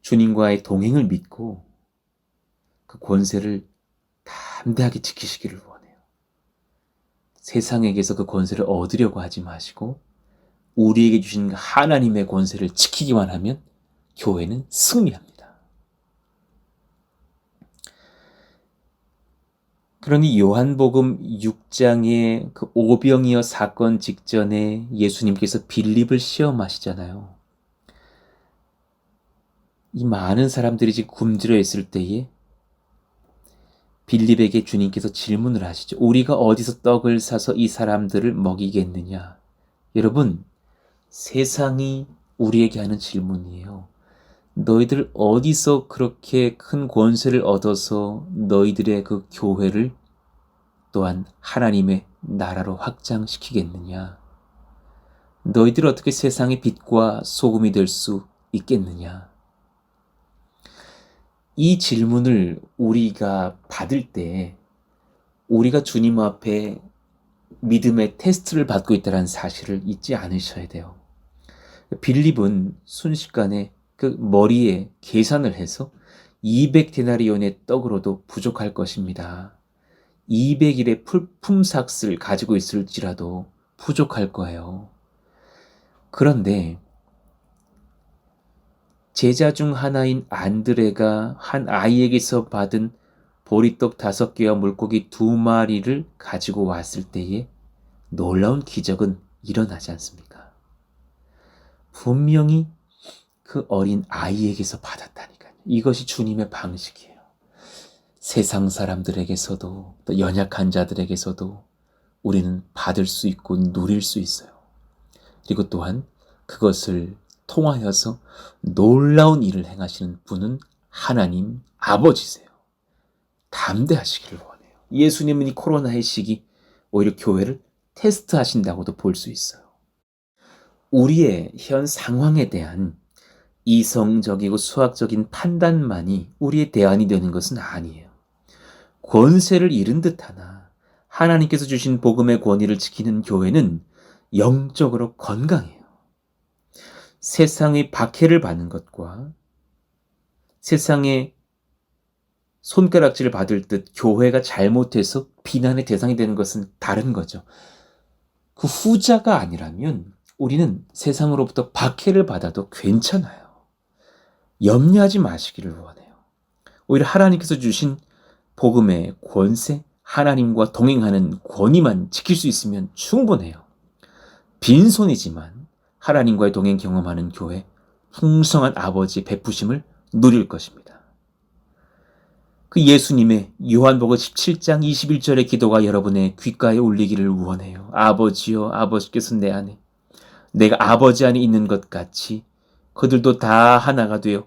주님과의 동행을 믿고 그 권세를 담대하게 지키시기를 원해요. 세상에게서 그 권세를 얻으려고 하지 마시고 우리에게 주신 하나님의 권세를 지키기만 하면 교회는 승리합니다. 그러니 요한복음 6장의 그 오병이어 사건 직전에 예수님께서 빌립을 시험하시잖아요. 이 많은 사람들이 지금 굶주려 있을 때에 빌립에게 주님께서 질문을 하시죠. 우리가 어디서 떡을 사서 이 사람들을 먹이겠느냐? 여러분, 세상이 우리에게 하는 질문이에요. 너희들 어디서 그렇게 큰 권세를 얻어서 너희들의 그 교회를 또한 하나님의 나라로 확장시키겠느냐? 너희들 어떻게 세상의 빛과 소금이 될 수 있겠느냐? 이 질문을 우리가 받을 때 우리가 주님 앞에 믿음의 테스트를 받고 있다는 사실을 잊지 않으셔야 돼요. 빌립은 순식간에 그 머리에 계산을 해서 200데나리온의 떡으로도 부족할 것입니다. 200일의 품삯을 가지고 있을지라도 부족할 거예요. 그런데 제자 중 하나인 안드레가 한 아이에게서 받은 보리떡 5개와 물고기 2마리를 가지고 왔을 때에 놀라운 기적은 일어나지 않습니까? 분명히 그 어린 아이에게서 받았다니까요. 이것이 주님의 방식이에요. 세상 사람들에게서도 또 연약한 자들에게서도 우리는 받을 수 있고 누릴 수 있어요. 그리고 또한 그것을 통하여서 놀라운 일을 행하시는 분은 하나님 아버지세요. 담대하시기를 원해요. 예수님은 이 코로나의 시기 오히려 교회를 테스트하신다고도 볼 수 있어요. 우리의 현 상황에 대한 이성적이고 수학적인 판단만이 우리의 대안이 되는 것은 아니에요. 권세를 잃은 듯하나 하나님께서 주신 복음의 권위를 지키는 교회는 영적으로 건강해요. 세상의 박해를 받는 것과 세상의 손가락질을 받을 듯 교회가 잘못해서 비난의 대상이 되는 것은 다른 거죠. 그 후자가 아니라면 우리는 세상으로부터 박해를 받아도 괜찮아요. 염려하지 마시기를 원해요. 오히려 하나님께서 주신 복음의 권세, 하나님과 동행하는 권위만 지킬 수 있으면 충분해요. 빈손이지만 하나님과의 동행 경험하는 교회, 풍성한 아버지의 베푸심을 누릴 것입니다. 그 예수님의 요한복음 17장 21절의 기도가 여러분의 귓가에 울리기를 원해요. 아버지여, 아버지께서 내 안에, 내가 아버지 안에 있는 것 같이 그들도 다 하나가 되어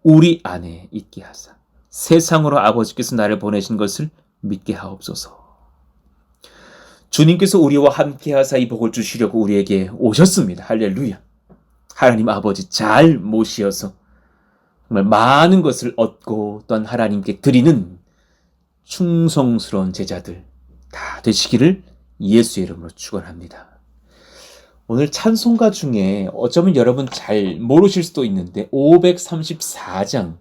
우리 안에 있게 하사 세상으로 아버지께서 나를 보내신 것을 믿게 하옵소서. 주님께서 우리와 함께 하사 이 복을 주시려고 우리에게 오셨습니다. 할렐루야. 하나님 아버지 잘 모시어서 정말 많은 것을 얻고 또한 하나님께 드리는 충성스러운 제자들 다 되시기를 예수의 이름으로 축원합니다. 오늘 찬송가 중에 어쩌면 여러분 잘 모르실 수도 있는데 534장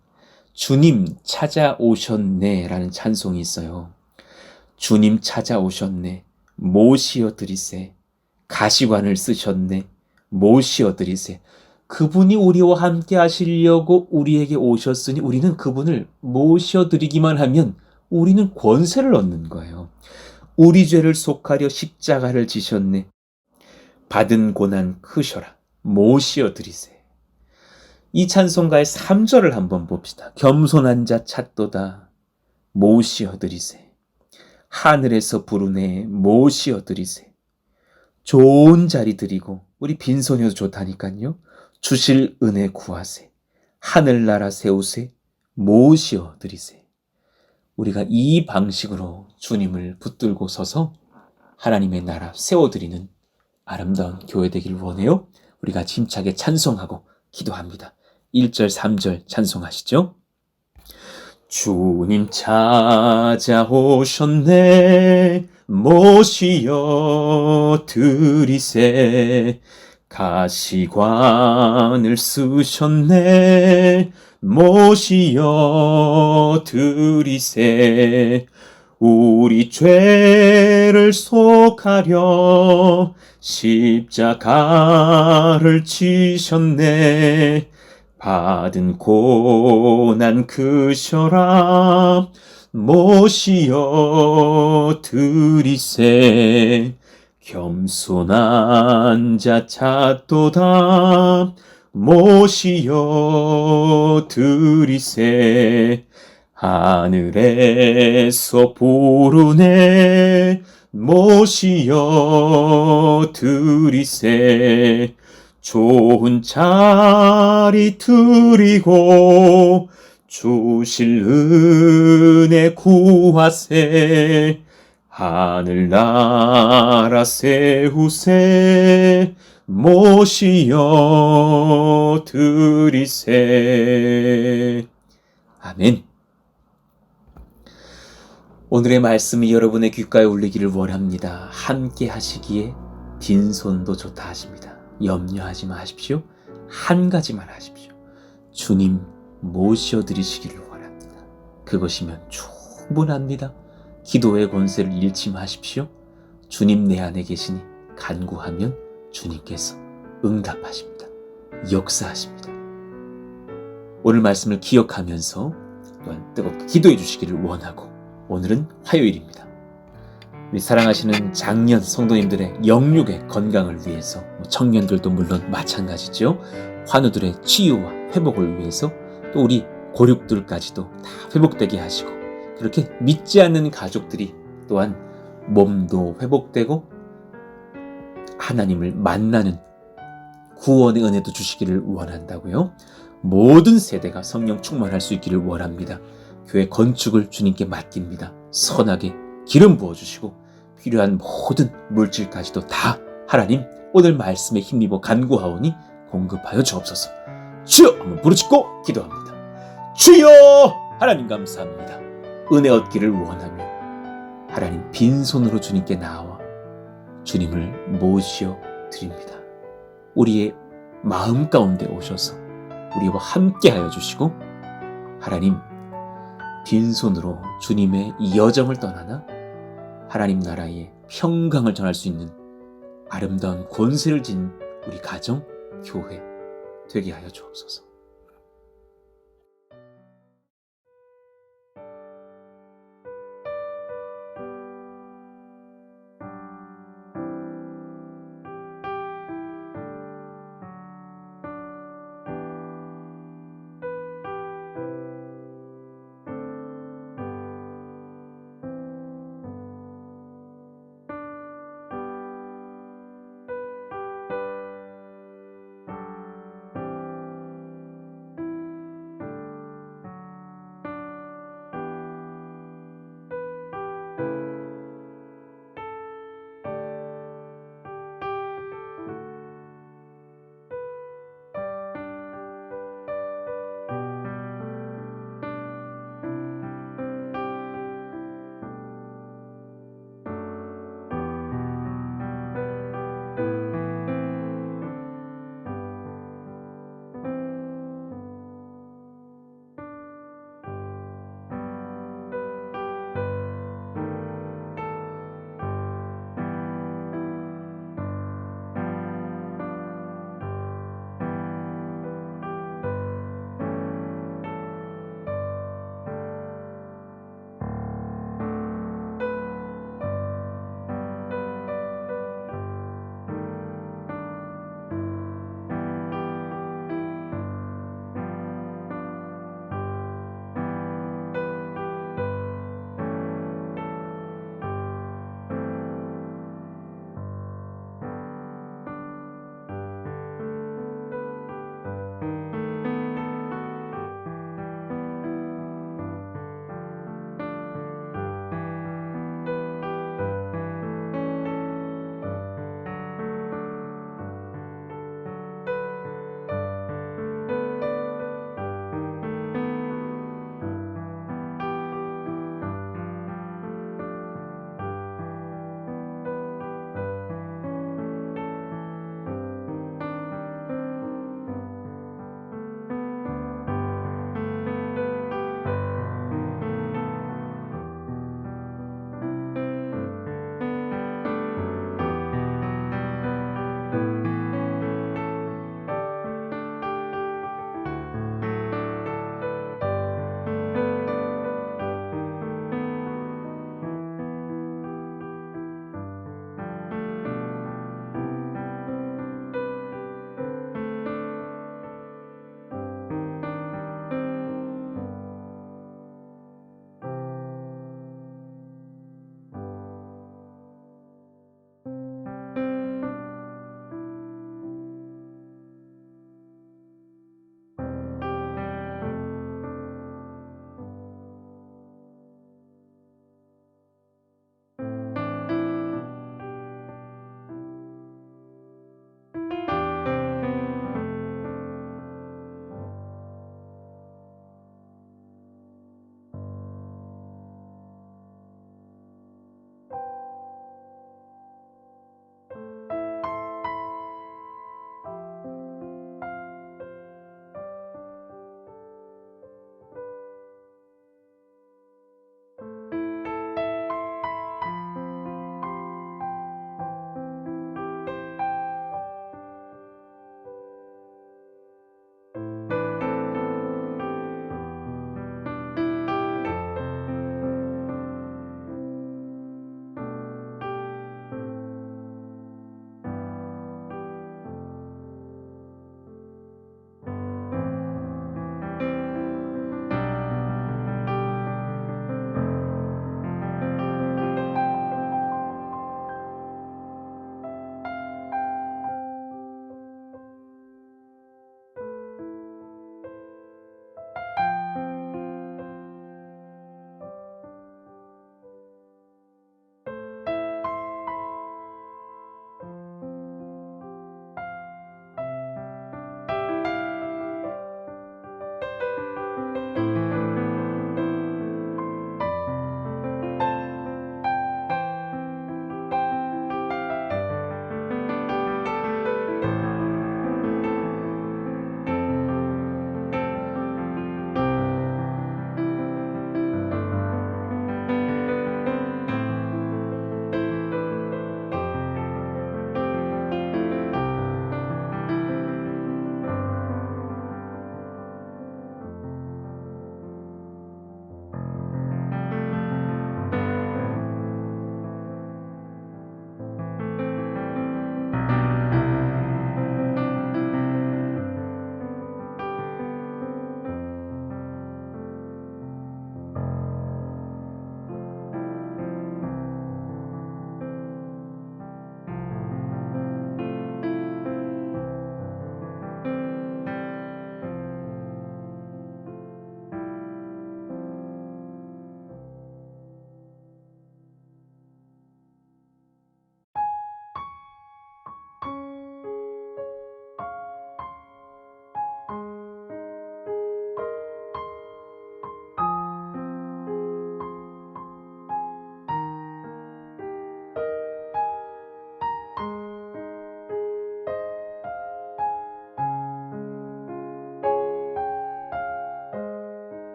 주님 찾아오셨네 라는 찬송이 있어요. 주님 찾아오셨네 모시어 드리세 가시관을 쓰셨네 모시어 드리세. 그분이 우리와 함께 하시려고 우리에게 오셨으니 우리는 그분을 모시어 드리기만 하면 우리는 권세를 얻는 거예요. 우리 죄를 속하려 십자가를 지셨네 받은 고난 크셔라 모시어 드리세. 이 찬송가의 3절을 한번 봅시다. 겸손한 자 찾도다 모시어 드리세. 하늘에서 부르네 모시어 드리세. 좋은 자리 드리고 우리 빈손이어도 좋다니까요. 주실 은혜 구하세. 하늘나라 세우세 모시어 드리세. 우리가 이 방식으로 주님을 붙들고 서서 하나님의 나라 세워드리는 아름다운 교회 되기를 원해요. 우리가 힘차게 찬송하고 기도합니다. 1절 3절 찬송하시죠. 주님 찾아오셨네 모시어 드리세. 가시관을 쓰셨네 모시어 드리세. 우리 죄를 속하려 십자가를 지셨네 받은 고난 크셔라 모시어 드리세. 겸손한 자 찾도다 모시어 드리세. 하늘에서 부르네 모시어 드리세. 좋은 자리 드리고 주실 은혜 구하세. 하늘나라 세우세 모시어 드리세. 아멘. 오늘의 말씀이 여러분의 귓가에 울리기를 원합니다. 함께 하시기에 빈손도 좋다 하십니다. 염려하지 마십시오. 한 가지만 하십시오. 주님 모시어 드리시기를 원합니다. 그것이면 충분합니다. 기도의 권세를 잃지 마십시오. 주님 내 안에 계시니 간구하면 주님께서 응답하십니다. 역사하십니다. 오늘 말씀을 기억하면서 또한 뜨겁게 기도해 주시기를 원하고, 오늘은 화요일입니다. 우리 사랑하시는 장년 성도님들의 영육의 건강을 위해서, 청년들도 물론 마찬가지죠. 환우들의 치유와 회복을 위해서, 또 우리 고륙들까지도 다 회복되게 하시고, 그렇게 믿지 않는 가족들이 또한 몸도 회복되고 하나님을 만나는 구원의 은혜도 주시기를 원한다고요. 모든 세대가 성령 충만할 수 있기를 원합니다. 교회 건축을 주님께 맡깁니다. 선하게 기름 부어주시고 필요한 모든 물질까지도 다 하나님 오늘 말씀에 힘입어 간구하오니 공급하여 주옵소서. 주여! 한번 부르짖고 기도합니다. 주여! 하나님 감사합니다. 은혜 얻기를 원하며 하나님 빈손으로 주님께 나와 주님을 모시어 드립니다. 우리의 마음 가운데 오셔서 우리와 함께 하여 주시고, 하나님 빈손으로 주님의 여정을 떠나나 하나님 나라의 평강을 전할 수 있는 아름다운 권세를 진 우리 가정, 교회 되게 하여 주옵소서.